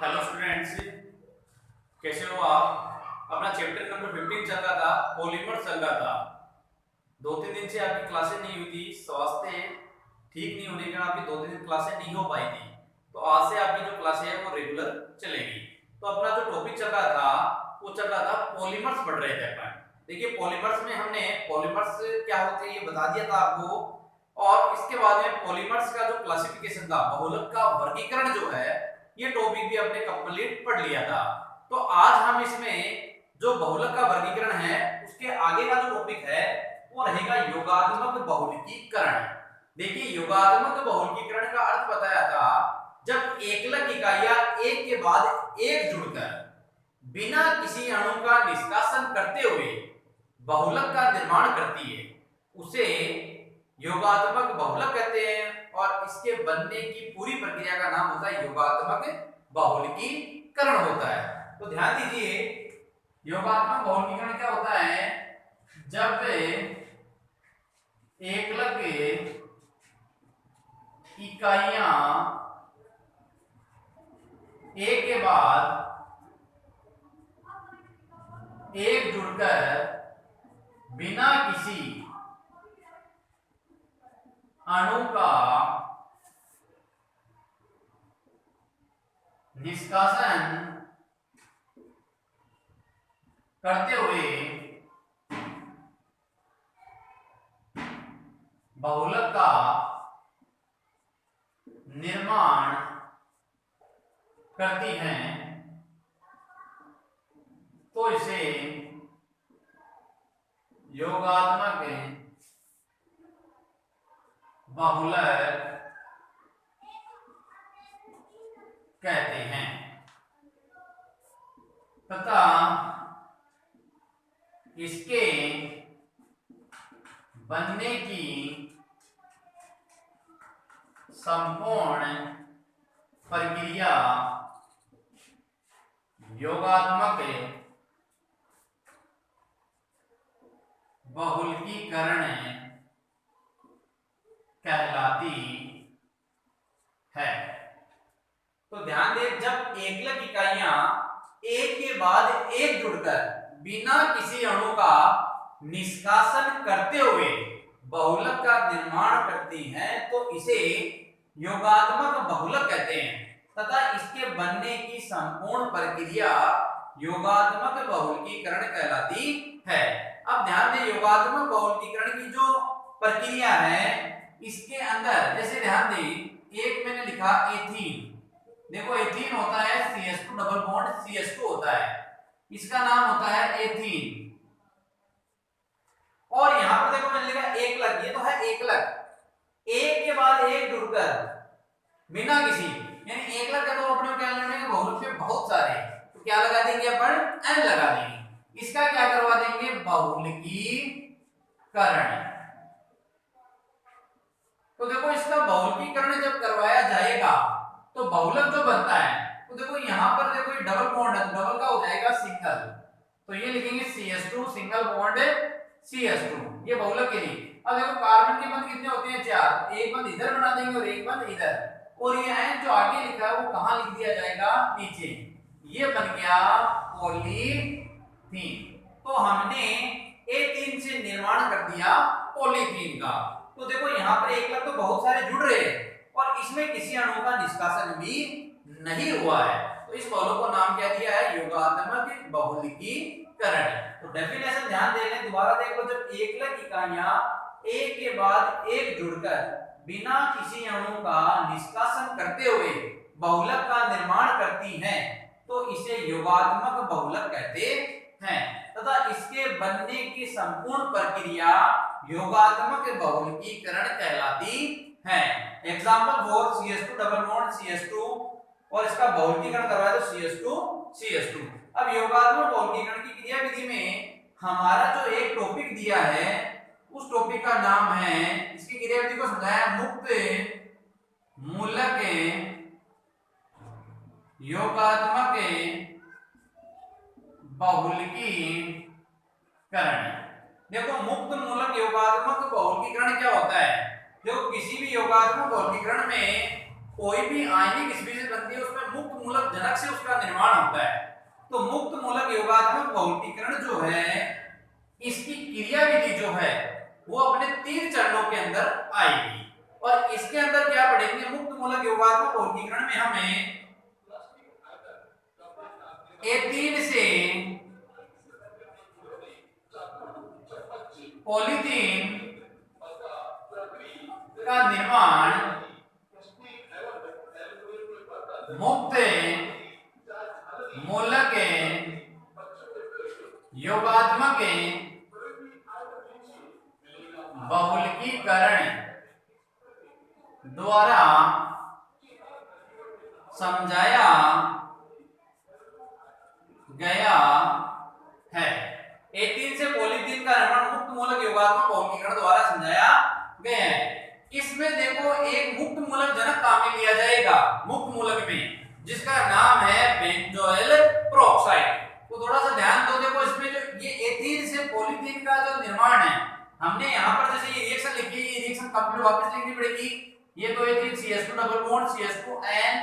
Hello students, कैसे हो आप। अपना चैप्टर नंबर 15 चल रहा था, पॉलीमर चल रहा था। 2-3 दिन से आपकी क्लासें नहीं हुई थी, स्वास्थ्य ठीक नहीं होने के कारण आपकी 2-3 दिन क्लासें नहीं हो पाई थी। तो आज से आपकी जो क्लासें हैं वो रेगुलर चलेगी। तो अपना जो टॉपिक चल रहा था वो चल रहा था पॉलीमर्स पढ़ रहे थे अपन। देखिए पॉलीमर्स में हमने पॉलीमर्स क्या होते हैं ये बता दिया था आपको, और इसके बाद में पॉलीमर्स का जो क्लासिफिकेशन था, बहुलक का वर्गीकरण जो है, ये टॉपिक भी अपने कंप्लीट पढ़ लिया था। तो आज हम इसमें जो बहुलक का वर्गीकरण है उसके आगे का जो टॉपिक है वो रहेगा योगात्मक बहुलकीकरण। देखिए योगात्मक बहुलकीकरण का अर्थ बताया था जब एकलक इकाइयां एक के बाद एक जुड़कर बिना किसी अणु का निष्कासन करते हुए बहुलक का निर्माण करती है, उसे योगात्मक बहुलक कहते हैं। और इसके बनने की पूरी प्रक्रिया का नाम होता है योगात्मक बहुलकीकरण होता है। तो ध्यान दीजिए, योगात्मक बहुलकीकरण क्या होता है? जब एकलक इकाइयां एक के बाद एक जुड़कर बिना किसी अणु का निष्कासन करते हुए बहुलक का निर्माण करती हैं, तो इसे योगात्मक बहुलक कहते हैं। तथा इसके बनने की संपूर्ण प्रक्रिया योगात्मक बहुलकीकरण कहलाती है। तो ध्यान दें, जब एकलक इकाइयां एक के बाद एक जुड़कर बिना किसी अणु का निष्कासन करते हुए बहुलक का निर्माण करती हैं, तो इसे योगात्मक बहुलक कहते हैं। तथा इसके बनने की संपूर्ण प्रक्रिया योगात्मक बहुलकीकरण कहलाती है। अब ध्यान दें, योगात्मक बहुलकीकरण की जो प्रक्रिया है इसके अंदर जैसे ध्यान दें, एक मैंने लिखा एथीन। देखो एथीन होता है CH2 डबल बॉन्ड CH2 होता है, इसका नाम होता है एथीन। और यहां पर देखो मैंने लिखा एकलक, ये तो है एकलक, एक के बाद एक जुड़कर बिना किसी, यानी एकलक का तो अपने क्या लेंगे, बहुलक पे बहुत सारे, तो क्या लगा देंगे अपन, n लगा देंगे। इसका क्या करवा देंगे, बहुलकीकरण। तो देखो इसका बहुलकीकरण जब करवाया जाएगा तो बहुलक जो बनता है, तो देखो यहां पर देखो ये डबल बॉन्ड है, डबल का हो जाएगा सिंगल, तो ये लिखेंगे CH2 सिंगल बॉन्ड CH2, ये बहुलक के लिए। अब देखो कार्बन के बंध कितने होते हैं, 4, एक बंध इधर बना देंगे और एक बंध इधर, और ये है जो आगे लिखा है वो कहां लिख दिया जाएगा, नीचे, ये बन गया पॉलीथीन। तो हमने A3 से निर्माण कर दिया पॉलीथीन का। तो देखो यहाँ पर एकलक तो बहुत सारे जुड़ रहे हैं और इसमें किसी अणु का निष्कासन भी नहीं हुआ है, तो इस बहुलक को नाम क्या दिया है, योगात्मक बहुलकीकरण। तो डेफिनेशन ध्यान दे लें, दोबारा देख लो, जब एकलक इकाइयां एक के बाद एक जुड़कर बिना किसी अणु का निष्कासन करते हुए बहुलक का निर्माण करती हैं, तो इसे योगात्मक बहुलक कहते हैं। तथा इसके बनने की संपूर्ण प्रक्रिया योगात्मक बहुलकीकरण कहलाती है। Example for CH2 double bond CH2, और इसका बहुलकीकरण करवाया तो CH2। अब योगात्मक बहुलकीकरण की क्रिया विधि में हमारा जो एक टॉपिक दिया है उस टॉपिक का नाम है, इसकी क्रिया विधि को समझाया, मुक्त मूलक योगात्मक बहुलकीकरण। देखो मुक्त मूलक योगात्मक बहुलकीकरण क्या होता है, देखो किसी भी योगात्मक बहुलकीकरण में कोई भी आयनिक स्पीशीज बनती है उसमें मुक्त मूलक जनक से उसका निर्माण होता है। तो मुक्त मूलक योगात्मक बहुलकीकरण जो है इसकी क्रियाविधि जो है वो अपने 3 चरणों के अंदर आएगी। और इसके अंदर क्या पढ़ेंगे, मुक्त मूलक योगात्मक बहुलकीकरण में हमें एथीन से पॉलीथीन का निर्माण मुक्त मूलक योगात्मक बहुलकीकरण द्वारा समझाया गया है। एथीन से पॉलीथीन का निर्माण मुक्त मूलक योगात्मक बहुलकीकरण द्वारा समझाया गया है। इसमें देखो एक मुक्त मूलक जनक काम में लिया जाएगा मुक्त मूलक में, जिसका नाम है बेंजोइल पेरोक्साइड। तो थोड़ा सा ध्यान दो, देखो इसमें जो ये एथीन से पॉलीथीन का जो निर्माण है, हमने यहाँ पर जैसे ये रिएक्शन लिखी है, ये रिएक्शन कंप्लीट वापस लिखनी पड़ेगी। ये तो ethene CH2 double bond CH2N,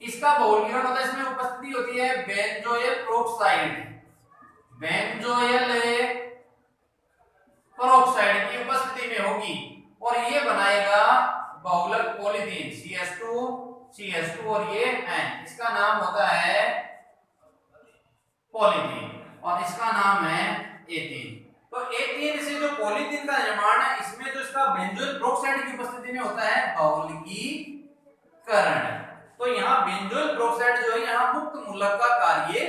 इसका बहुलकीकरण होता है, इसमें उपस्थिति होती है बेंजोइल पेरोक्साइड, बेंजोइल पेरोक्साइड की उपस्थिति में होगी और ये बनाएगा बहुलक पॉलीथीन CH2 और ये N, इसका नाम होता है पॉलीथीन और इसका नाम है एथीन। तो एथीन से जो पॉलीथीन का निर्माण है इसमें जो इसका बेंजोइल पेरोक्साइड की उपस्थिति में होता है बहुलकीकरण। तो यहाँ बेंजोइल पेरोक्साइड जो है यहाँ मुक्त मूलक का कार्य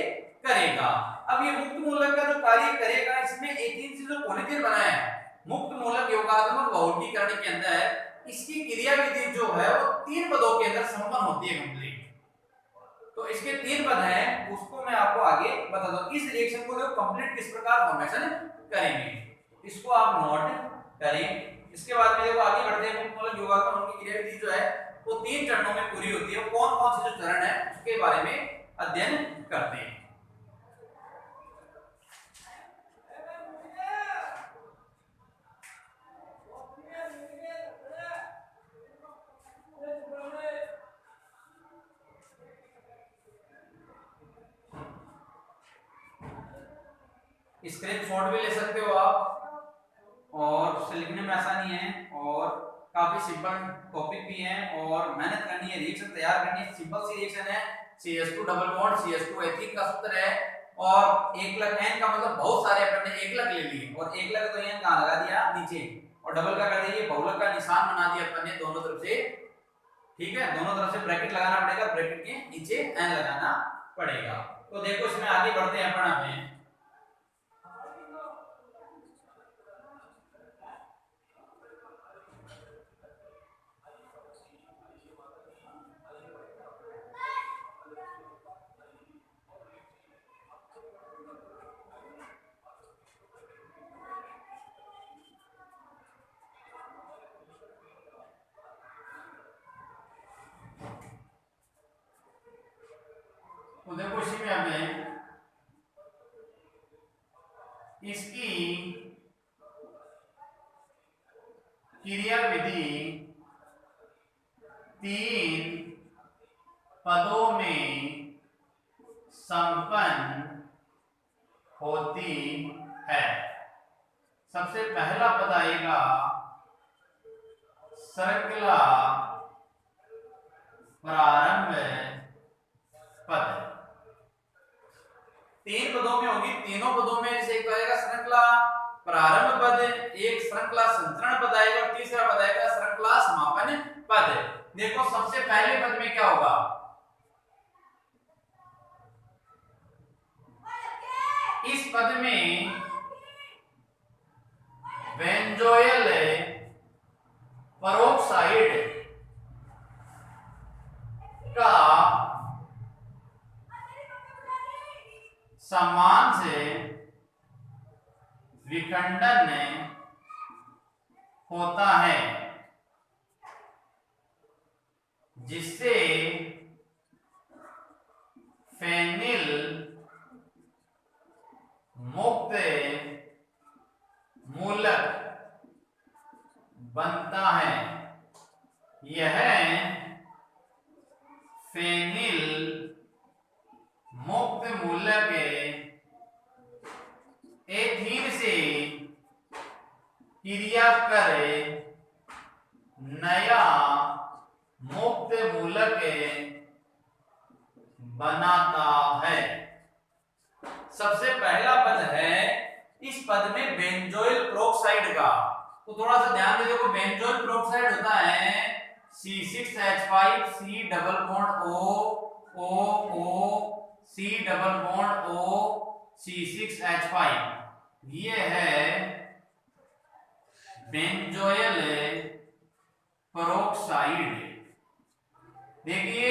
करेगा। अब ये मुक्त मूलक का जो कार्य करेगा इसमें एथीन से जो पॉलीथीन बना है मुक्त मूलक योगात्मक बहुलकीकरण के अंदर इसकी क्रियाविधि जो है वो 3 पदों के अंदर संपन्न होती है कंप्लीट। तो इसके 3 पद हैं, उसको मैं आपको आगे बता दूं। इस रिएक्शन को देखो कंप्लीट किस प्रकार फॉर्मेशन करेंगे, इसको आप नोट करें। इसके बाद में देखो आगे बढ़ते हैं, मुक्त मूलक योगात्मक की क्रियाविधि जो है वो 3 चरणों में पूरी होती है। कौन कौन से जो चरण है उसके बारे में अध्ययन करते हैं। स्क्रीनशॉट भी ले सकते हो आप और उससे लिखने में आसानी है और काफी सिंपल टॉपिक भी है और मेहनत करनी है, रिएक्शन तैयार करनी है। सिंपल सी रिएक्शन है, CH2 double bond CH2 ethene का सूत्र है और एकलक N का मतलब बहुत सारे अपन ने एकलक ले लिए और एकलक तो N कहां लगा दिया नीचे और डबल का कर दिया बहुलक का निशान बना दिया अपन ने दोनों तरफ से। ठीक है, दोनों तरफ से ब्रैकेट लगाना पड़ेगा, ब्रैकेट के नीचे N लगाना पड़ेगा। तो देखो इसमें आगे बढ़ते हैं अपन अपने। तो देखो इसी में हमें इसकी क्रियाविधि 3 पदों में संपन्न होती है। सबसे पहला पद आएगा श्रृंखला प्रारंभ पद। 3 पदों में होगी, तीनों पदों में जैसे एक आएगा श्रृंखला प्रारंभ पद, एक श्रृंखला संचरण पद आएगा और तीसरा पद आएगा श्रृंखला समापन पद। देखो सबसे पहले पद में क्या होगा, इस पद में बेंजोइल पेरोक्साइड का समान से विखंडन होता है जिससे फेनिल मुक्त मूलक बनता है। यह फेनिल मुक्त मूलक एथीन से क्रिया कर नया मुक्त मूलक बनाता है। सबसे पहला पद है, इस पद में बेंजोइल पेरोक्साइड का, तो थोड़ा सा ध्यान दे, देखो बेंजोइल पेरोक्साइड होता है C6H5 C double bond O O O C double bond O C6H5, ये है बेंजोइल पेरोक्साइड। देखिए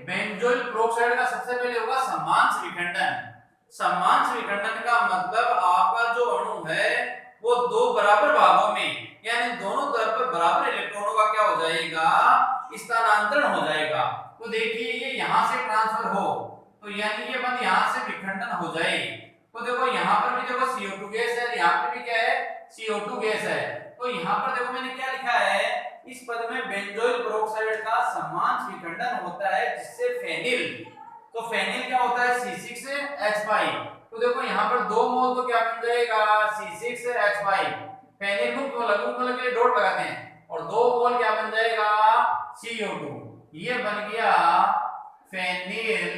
बेंजोइल पेरोक्साइड का सबसे पहले होगा समांश विखंडन। समांश विखंडन का मतलब आपका जो अणु है वो दो बराबर भागों में, यानी दोनों तरफ पर बराबर इलेक्ट्रॉनों का क्या हो जाएगा, स्थानांतरण हो जाएगा। तो देखिए ये यहां से ट्रांसफर हो, तो यानी ये बंद यहां से विखंडन हो जाए, तो देखो यहां पर भी देखो CO2 गैस है, यहां पर भी क्या है CO2 गैस है। तो यहां पर देखो मैंने क्या लिखा है, इस पद में बेंजोइल पेरोक्साइड का समांश विखंडन होता है जिससे फेनिल, तो फेनिल क्या होता है C6H5, तो देखो यहाँ पर 2 मोल तो क्या बन जाएगा C6H5, फेनिल मुक्त मूलक के लिए डॉट लगाते हैं, और 2 मोल क्या बन जाएगा CO2, ये बन गया फेनिल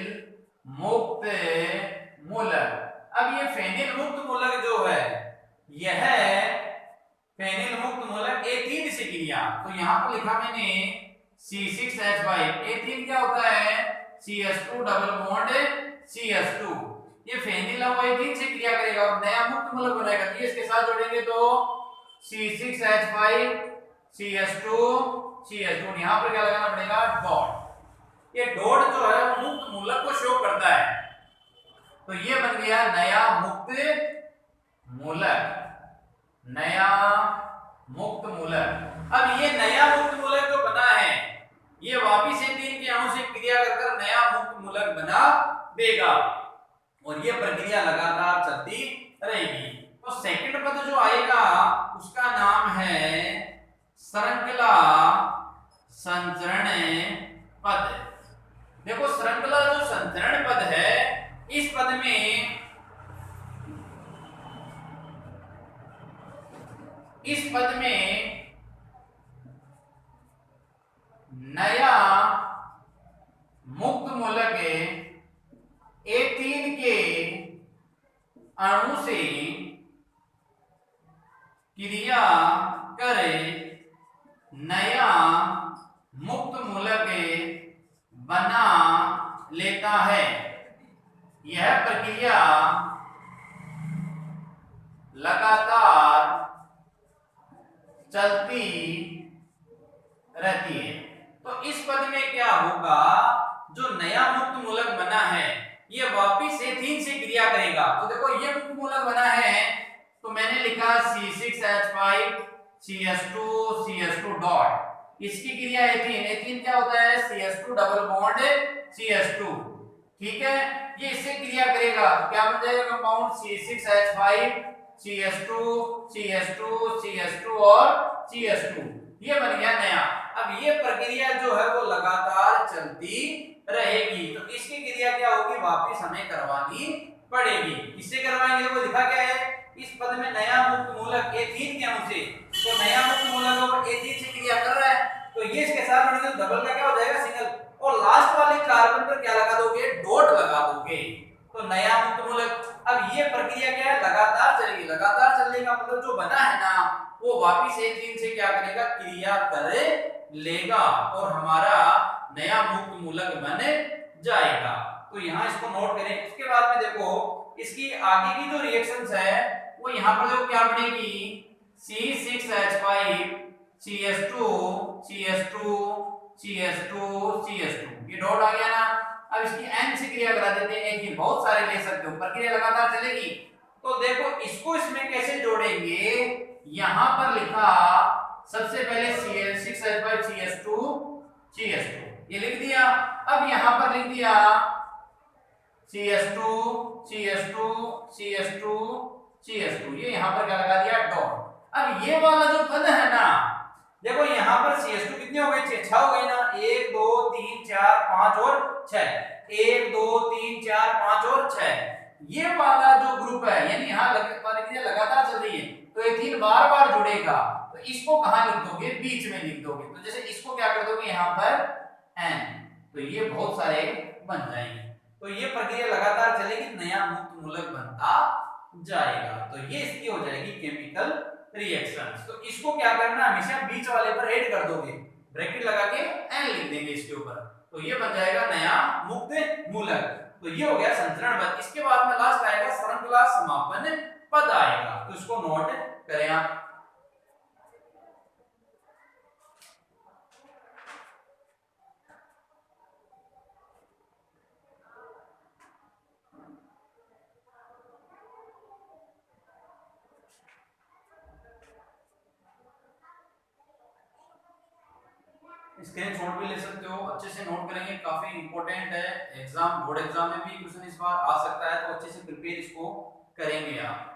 मुक्त मूलक। अब ये फेनिल मुक्त मूलक जो है यह फेनिल मुक्त मूलक एथीन से क्रिया, तो यहाँ पर लिखा मैंने C6H5, एथीन क्या होता है CH2 डबल बॉन्ड CH2, ये फेनिल है वो एथीन से क्रिया करेगा और नया मुक्त मूलक बनाएगा, तो इसके साथ जोड़ेंगे तो C6H5 CH2 CH2, यहाँ पर क्या लगाना पड़ेगा डॉट, ये डॉट जो है वो मुक्त मूलक को शो करता है, तो ये बन गया नया मुक्त मूलक, नया मुक्त मूलक। अब ये नया मुक्त मूलक जो बना है ये वापिस एथीन के अणु से क्रिया कर नया मुक्त मूलक बना देगा, और ये प्रक्रिया लगातार चलती रहेगी। तो सेकंड पद जो आएगा उसका नाम है श्रृंखला संचरण पद। देखो श्रृंखला जो संचरण पद है, इस पद में नया मुक्त मूलक एथीन के अणु से क्रिया कर नया मुक्त मूलक बना लेता है। यह प्रक्रिया लगातार चलती रहती है। तो इस पद में क्या होगा, जो नया मुक्त मूलक बना है ये वापिस एथीन से क्रिया करेगा, तो देखो ये मुक्त मूलक बना है, तो मैंने लिखा C6H5 CH2 डॉट, इसकी क्रिया एथीन, एथीन क्या होता है CH2 डबल बॉन्ड CH2, ठीक है, ये इससे क्रिया करेगा, क्या बन जाएगा कंपाउंड C6H5 CH2 और CH2, ये बन गया नया। अब ये प्रक्रिया जो है वो लगातार चलती रहेगी, तो इसकी क्रिया क्या होगी, वापस हमें करवानी पड़ेगी। किससे करवाएंगे, वो लिखा क्या है, इस पद में नया मुक्त मूलक एथीन के अणु से, तो नया मुक्त मूलक और एथीन से क्रिया कर रहा है, तो ये इसके साथ जुड़ेंगे तो डबल का क्या हो जाएगा सिंगल, और लास्ट वाले कार्बन पर क्या लगा दोगे, डॉट लगा दोगे, तो नया मुक्त मूलक। अब ये प्रक्रिया क्या है, लगातार चलेगी, लगातार चलने का मतलब जो बना है ना वो वापिस एथीन से क्या करेगा, क्रिया कर लेगा और हमारा नया मुक्त मूलक बन जाएगा। तो यहाँ इसको नोट करें। उसके बाद में देखो इसकी आगे की जो रिएक्शंस है वो यहाँ पर देखो क्या बनेगी, C6H5 CH2 ये डॉट आ गया ना। अब इसकी n से क्रिया करा देते हैं, एक ही बहुत सारे ले सकते हो, प्रक्रिया लगातार चलेगी। तो देखो इसको इसमें कैसे जोड़ेंगे, यहां पर लिखा सबसे पहले C6H5 CH2 ये लिख दिया। अब यहां पर लिख दिया CH2 ये यहां पर क्या लगा दिया डॉट। अब ये वाला जो पद है ना देखो यहाँ पर CH2 कितने हो गए, 6 हो गए ना, 1 2 3 4 5 और 6, 1 2 3 4 5 और 6। ये वाला जो ग्रुप है यानी यहाँ लगातार चल रही है, तो एथीन बार बार जुड़ेगा, तो इसको कहाँ लिख दोगे, बीच में लिख दोगे। तो जैसे इसको क्या कर दोगे यहाँ पर N, तो ये बहुत सारे बन जाएंगे। तो ये प्रक्रिया लगातार चलेगी, नया मुक्त मूलक बनता जाएगा। तो ये इसकी हो जाएगी केमिकल रिएक्शंस। तो इसको क्या करना, हमेशा बीच वाले पर ऐड कर दोगे, ब्रैकेट लगा के N लिख देंगे इसके ऊपर, तो ये बन जाएगा नया मुक्त मूलक। तो ये हो गया संचरण पद। इसके बाद में लास्ट आएगा श्रृंखला समापन पद आएगा, तो इसको नोट करें आप। स्क्रीनशॉट भी ले सकते हो, अच्छे से नोट करेंगे, काफी इंपॉर्टेंट है, एग्जाम बोर्ड एग्जाम में भी क्वेश्चन इस बार आ सकता है, तो अच्छे से प्रिपेयर इसको करेंगे आप।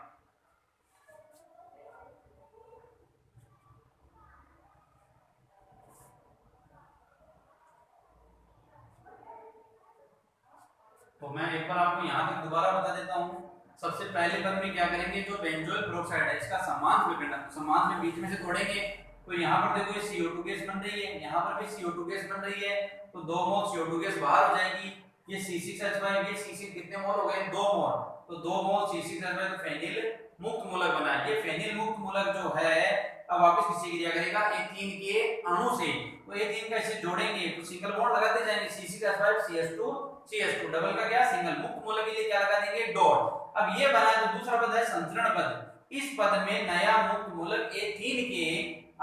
तो मैं एक बार आपको यहाँ तक दोबारा बता देता हूँ। सबसे पहले पद में क्या करेंगे, जो बेंजोइल पेरोक्साइड है इसका समांश में बीच में से तोड़ेंगे, तो यहाँ पर देखो ये CO2 गैस बन रही है, यहाँ पर भी CO2 गैस बन रही है, तो 2 मोल CO2 गैस बाहर हो जाएगी। ये C6H5, ये C6 कितने मोल हो गए, 2 मोल, तो 2 मोल C6H5 तो फेनिल मुक्त मूलक बना। ये फेनिल मुक्त मूलक जो है अब वापस किसी क्रिया करेगा एथीन के अणु से, तो एथीन का इसे जोड़ेंगे तो सिंगल बॉन्ड लगाते जाएंगे, C6H5 CH2 डबल का क्या, सिंगल मुक्त मूलक के लिए क्या लगा देंगे, डॉट। अब ये बना जो दूसरा पद है संचरण पद, इस पद में नया मुक्त मूलक एथीन के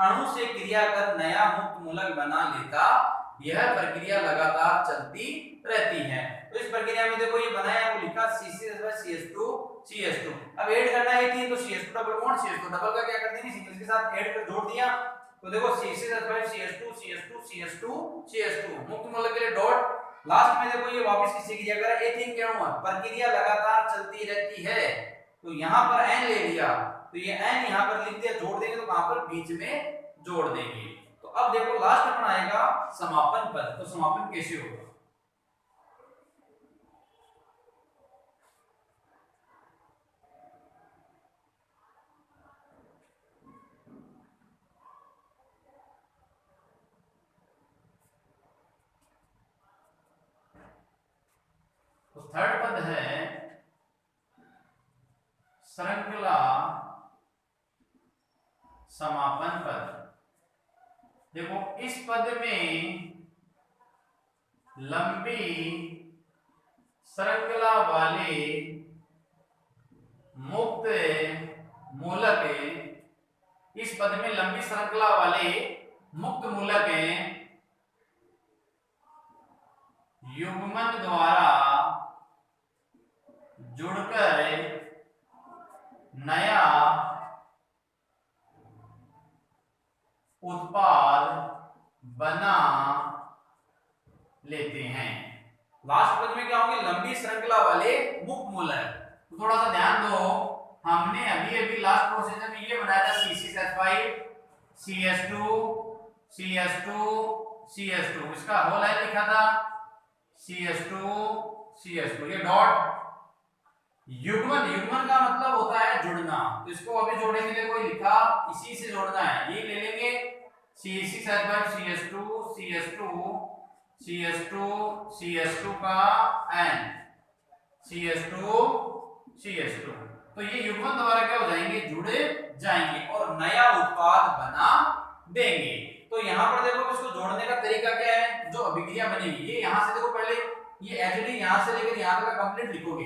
अणु से क्रिया कर नया मुक्त मूलक बना लेता, यह प्रक्रिया लगातार चलती रहती है। तो इस प्रक्रिया में देखो ये बनाया, वो लिखा CH2 अब ऐड करना है एथीन, तो CH2 double bond, CH2 double का क्या कर देंगे, सिंगल के साथ ऐड कर जोड़ दिया, तो देखो CH2 मुक्त मूलक के लिए डॉट। लास्ट में देखो ये वापस किसी क्रिया कर रहा है एथीन के अणु, प्रक्रिया लगातार चलती रहती है, तो यहाँ पर N ले लिया, तो ये N यहाँ पर लिख दिया, जोड़ देंगे तो कहां पर, बीच में जोड़ देंगे। तो अब देखो लास्ट अपना आएगा समापन पद, तो समापन कैसे होगा, तो थर्ड पद है श्रृंखला समापन पद। देखो इस पद में लंबी श्रृंखला वाले मुक्त मूलक, इस पद में लंबी श्रृंखला वाले मुक्त मूलक युग्मन द्वारा जुड़कर नया उत्पाद बना लेते हैं। लास्ट पद में क्या होंगे, लंबी श्रृंखला वाले मुक्त मूलक। तो थोड़ा सा ध्यान दो, हमने अभी अभी लास्ट प्रोसीजर में ये बनाया था C6H5 CH2 इसका होल लाइन लिखा था CH2 ये डॉट। युग्मन का मतलब होता है जुड़ना, तो इसको अभी जोड़ने के लिए कोई लिखा, इसी से जोड़ना है, ये ले लेंगे C6H5 CH2 का N CH2 तो ये युग्मन द्वारा क्या हो जाएंगे, जुड़े जाएंगे और नया उत्पाद बना देंगे। तो यहाँ पर देखो इसको जोड़ने का तरीका क्या है, जो अभिक्रिया बनेगी, ये यहाँ से देखो पहले ये एचडी यहाँ से लेकर यहाँ तक कंप्लीट लिखोगे,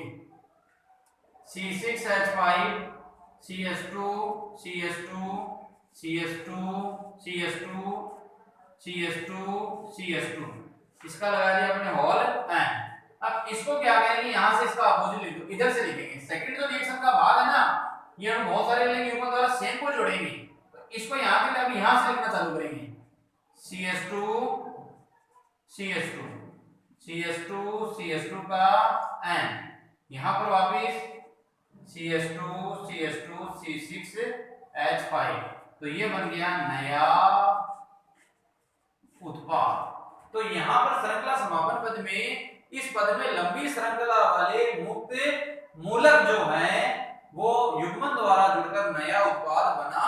C6H5 CH2 इसका लगा दिया अपने होल N। अब इसको क्या करेंगे, यहां से इसका अपोजिट लिख दो, इधर से लिखेंगे, सेकंड जो रिएक्शन का भाग है ना, ये हम बहुत सारे लेंगे, ऊपर द्वारा सेम को जोड़ेंगे, तो इसको यहां के लिए अब यहां से लिखना चालू करेंगे CH2 का N, यहां पर वापस CH2 C6H5, तो ये बन गया नया उत्पाद। तो यहाँ पर श्रृंखला समापन पद में इस पद में लंबी श्रृंखला वाले मुक्त मूलक जो हैं वो युग्मन द्वारा जुड़कर नया उत्पाद बना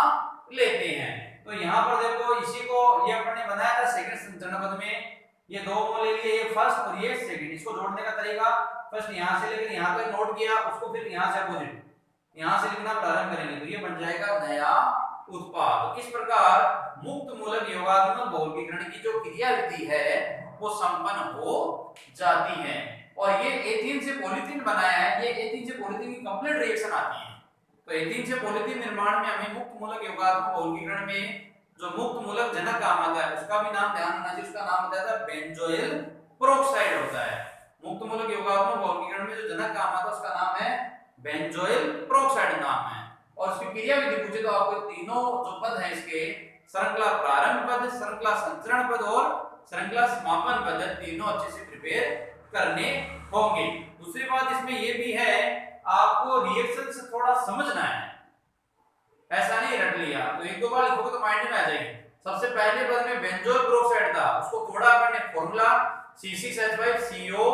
लेते हैं। तो यहाँ पर देखो इसी को ये अपन ने बनाया था सेकंड संचरण पद में, ये दो मूल ले लिए, ये फर्स्ट और ये सेकंड। इसको जोड़ने का तरीका फर्स्ट यहाँ से लेकर यहाँ तक नोट किया, उसको फिर यहाँ से अपोजिट यहाँ से लिखना प्रारंभ करेंगे तो ये बन जाएगा नया उत्पाद। तो इस प्रकार मुक्त मूलक योगात्मक बहुलकीकरण की जो क्रियाविधि है वो संपन्न हो जाती है। और ये एथीन से पॉलीथीन बनाया है, ये एथीन से पॉलीथीन की कंप्लीट रिएक्शन आती है। तो एथीन से पॉलीथीन निर्माण में हमें मुक्त मूलक योगात्मक बहुलकीकरण में जो मुक्त मूलक जनक काम आता है उसका भी नाम ध्यान रखना चाहिए, उसका नाम बताया था बेंजोइल पेरोक्साइड होता है। मुक्त मूलक योगात्मक बहुलकीकरण में जो जनक काम आता है उसका नाम है बेंजोइल पेरोक्साइड नाम है। और उसकी क्रियाविधि पूछे तो आपको तीनों जो पद है इसके श्रृंखला प्रारंभ पद, श्रृंखला संचरण पद और श्रृंखला समापन पद तीनों अच्छे से प्रिपेयर करने होंगे। दूसरी बात इसमें ये भी है आपको रिएक्शन से थोड़ा समझना है, ऐसा नहीं रट लिया तो एक दो बार लिखोगे तो माइंड में आ जाएगी। सबसे पहले पद में बेंजोइल पेरोक्साइड था, उसको थोड़ा अपन ने formula C6H5COOO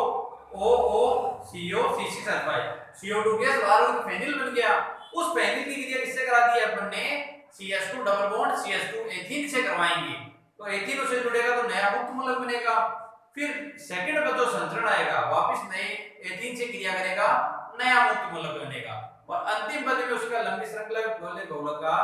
C6H5 CO2 gas बाहर हो तो फेनिल बन गया। उस फेनिल की क्रिया किससे करा दी अपन ने CH2 double bond CH2 ethene से करवाएंगे। तो एथीन उससे जुड़ेगा तो नया मुक्त मूलक बनेगा। फिर सेकंड पद जो संचरण आएगा वापस नए एथीन से क्रिया करेगा, नया मुक्त मूलक बनेगा। और अंतिम पद में उसका लंबी श्रृंखला वाले बहुलक का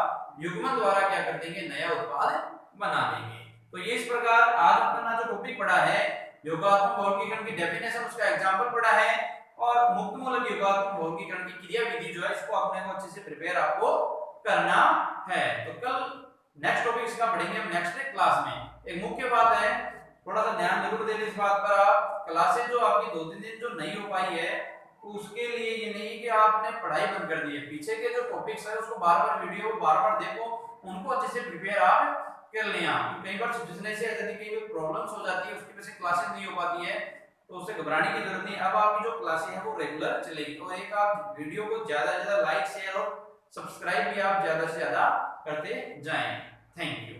युग्मन द्वारा क्या कर देंगे, नया उत्पाद बना देंगे। तो ये इस प्रकार आज अपना जो टॉपिक पढ़ा है योगात्मक बहुलकीकरण की डेफिनेशन, उसका एग्जांपल पढ़ा है और मुक्त मूलक योगात्मक बहुलकीकरण की क्रियाविधि जो है इसको अपने को अच्छे से प्रिपेयर आपको करना है। तो कल नेक्स्ट टॉपिक इसका पढ़ेंगे हम नेक्स्ट क्लास में। एक मुख्य बात है, थोड़ा सा ध्यान जरूर देना इस बात पर, आप क्लासेस जो आपकी 2-3 दिन जो नहीं हो पाई है तो उसके लिए ये नहीं कि आपने पढ़ाई बंद कर दी है, पीछे के जो टॉपिक्स है उसको बार-बार वीडियो बार-बार देखो, उनको अच्छे से प्रिपेयर आप कर लिया। कई बार सिचुएशन ऐसे आ जाती है कि प्रॉब्लम्स हो जाती है, उसकी वजह से क्लासेस नहीं हो पाती है, तो उससे घबराने की जरूरत नहीं। अब आपकी जो क्लासेस है वो रेगुलर चलेगी। तो एक आप वीडियो को ज्यादा से ज्यादा लाइक शेयर और सब्सक्राइब भी आप ज्यादा से ज्यादा करते जाएं। Thank you.